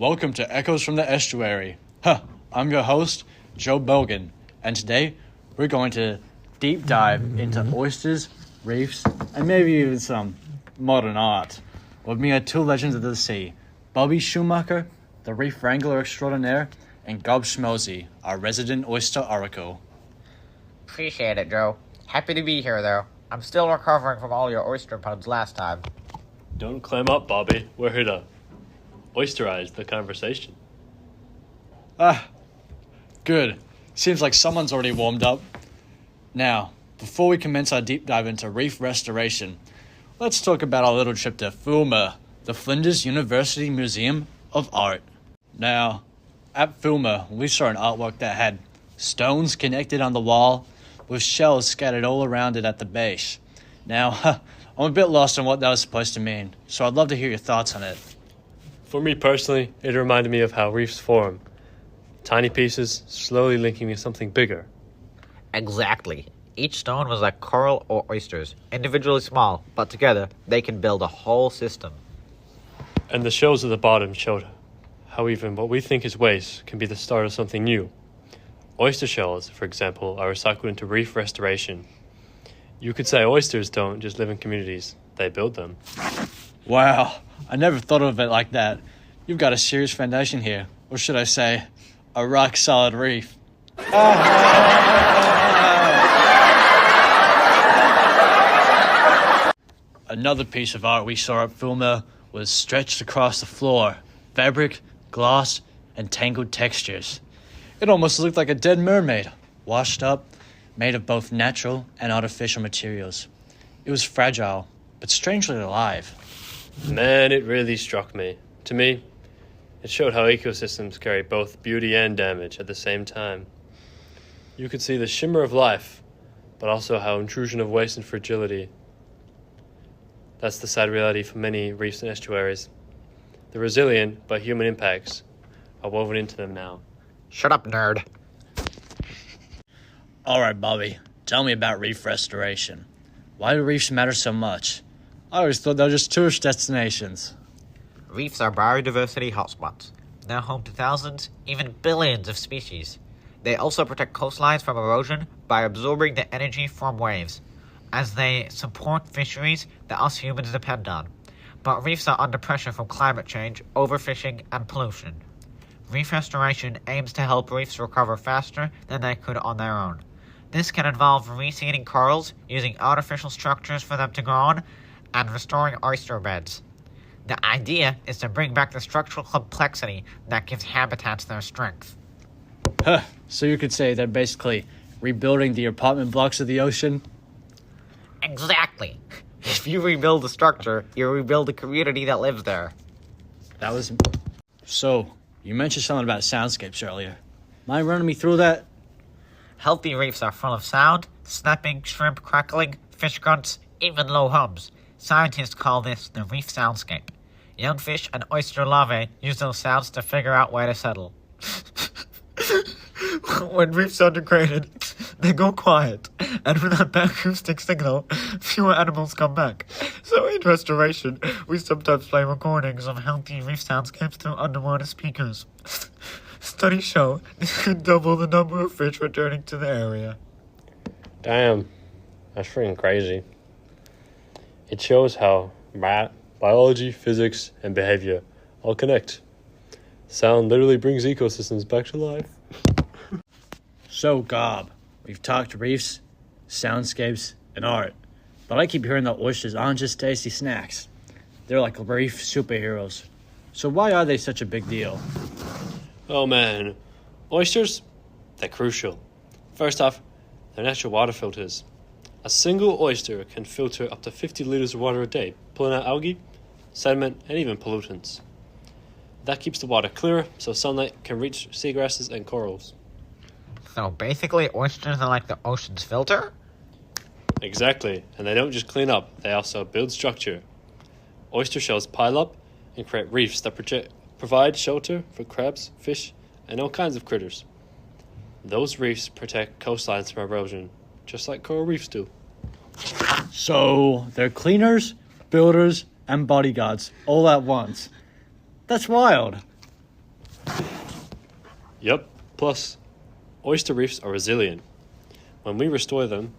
Welcome to Echoes from the Estuary. I'm your host, Joe Bogan, and today we're going to deep dive into oysters, reefs, and maybe even some modern art. With me are two legends of the sea, Bobby Schumacher, the reef wrangler extraordinaire, and Gob Schmozy, our resident oyster oracle. Appreciate it, Joe. Happy to be here, though. I'm still recovering from all your oyster puns last time. Don't clam up, Bobby. We're here to oysterize the conversation. Good. Seems like someone's already warmed up. Now, before we commence our deep dive into reef restoration, let's talk about our little trip to Fulmer, the Flinders University Museum of Art. Now, at Fulmer, we saw an artwork that had stones connected on the wall with shells scattered all around it at the base. Now, I'm a bit lost on what that was supposed to mean, so I'd love to hear your thoughts on it. For me personally, it reminded me of how reefs form. Tiny pieces slowly linking to something bigger. Exactly. Each stone was like coral or oysters, individually small, but together they can build a whole system. And the shells at the bottom showed how even what we think is waste can be the start of something new. Oyster shells, for example, are recycled into reef restoration. You could say oysters don't just live in communities, they build them. Wow, I never thought of it like that. You've got a serious foundation here, or should I say, a rock-solid reef. Another piece of art we saw at Fulmer was stretched across the floor, fabric, gloss, and tangled textures. It almost looked like a dead mermaid, washed up, made of both natural and artificial materials. It was fragile, but strangely alive. Man, it really struck me. To me, it showed how ecosystems carry both beauty and damage at the same time. You could see the shimmer of life, but also how intrusion of waste and fragility. That's the sad reality for many reefs and estuaries. The resilient but human impacts are woven into them now. Shut up, nerd. Alright, Bobby, tell me about reef restoration. Why do reefs matter so much? I always thought they were just tourist destinations. Reefs are biodiversity hotspots. They're home to thousands, even billions of species. They also protect coastlines from erosion by absorbing the energy from waves, as they support fisheries that us humans depend on. But reefs are under pressure from climate change, overfishing, and pollution. Reef restoration aims to help reefs recover faster than they could on their own. This can involve reseeding corals, using artificial structures for them to grow on, and restoring oyster beds. The idea is to bring back the structural complexity that gives habitats their strength. So you could say they're basically rebuilding the apartment blocks of the ocean? Exactly. If you rebuild the structure, you rebuild the community that lives there. So, you mentioned something about soundscapes earlier. Mind running me through that? Healthy reefs are full of sound, snapping, shrimp crackling, fish grunts, even low hums. Scientists call this the reef soundscape. Young fish and oyster larvae use those sounds to figure out where to settle. When reefs are degraded, they go quiet, and without that acoustic signal, fewer animals come back. So in restoration, we sometimes play recordings of healthy reef soundscapes through underwater speakers. Studies show this could double the number of fish returning to the area. Damn, that's freaking crazy. It shows how biology, physics, and behavior all connect. Sound literally brings ecosystems back to life. So, Gob, we've talked reefs, soundscapes, and art. But I keep hearing that oysters aren't just tasty snacks. They're like reef superheroes. So why are they such a big deal? Oh man, oysters, they're crucial. First off, they're natural water filters. A single oyster can filter up to 50 liters of water a day, pulling out algae, sediment, and even pollutants. That keeps the water clearer so sunlight can reach seagrasses and corals. So basically, oysters are like the ocean's filter? Exactly, and they don't just clean up, they also build structure. Oyster shells pile up and create reefs that provide shelter for crabs, fish, and all kinds of critters. Those reefs protect coastlines from erosion, just like coral reefs do. So, they're cleaners, builders, and bodyguards all at once. That's wild. Yup. Plus, oyster reefs are resilient. When we restore them,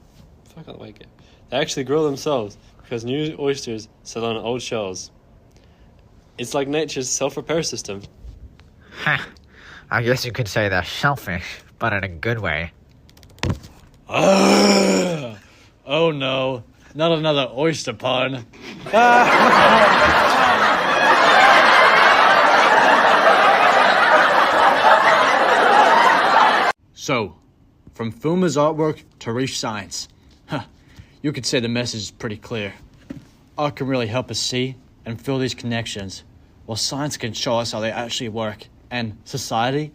they actually grow themselves because new oysters settle on old shells. It's like nature's self-repair system. Ha! I guess you could say they're shellfish, but in a good way. Oh no, not another oyster pun. So, from Fuma's artwork to reef science, you could say the message is pretty clear. Art can really help us see and feel these connections, while science can show us how they actually work. And society?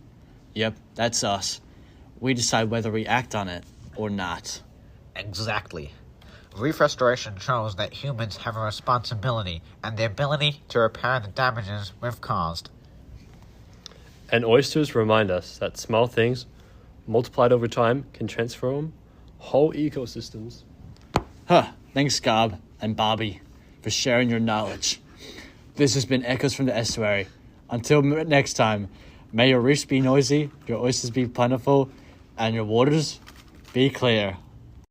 Yep, that's us. We decide whether we act on it or not. Exactly. Reef restoration shows that humans have a responsibility and the ability to repair the damages we've caused. And oysters remind us that small things, multiplied over time, can transform whole ecosystems. Thanks, Gob and Bobby, for sharing your knowledge. This has been Echoes from the Estuary. Until next time, may your reefs be noisy, your oysters be plentiful, and your waters be clear.